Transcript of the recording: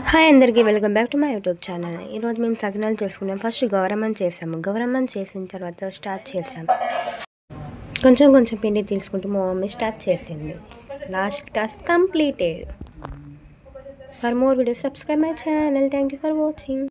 Hi అందరికీ welcome back to my YouTube channel. ఈరోజు మేము సకినాలు చేసుకున్నాం. ఫస్ట్ గౌరమ్మని చేసాము. గౌరమ్మని చేసిన తర్వాత స్టార్ట్ చేసాం. కొంచెం కొంచెం పిండి తీసుకుంటూ మా మమ్మీ స్టార్ట్ చేసింది. Last task completed. For more videos subscribe my channel. Thank you for watching.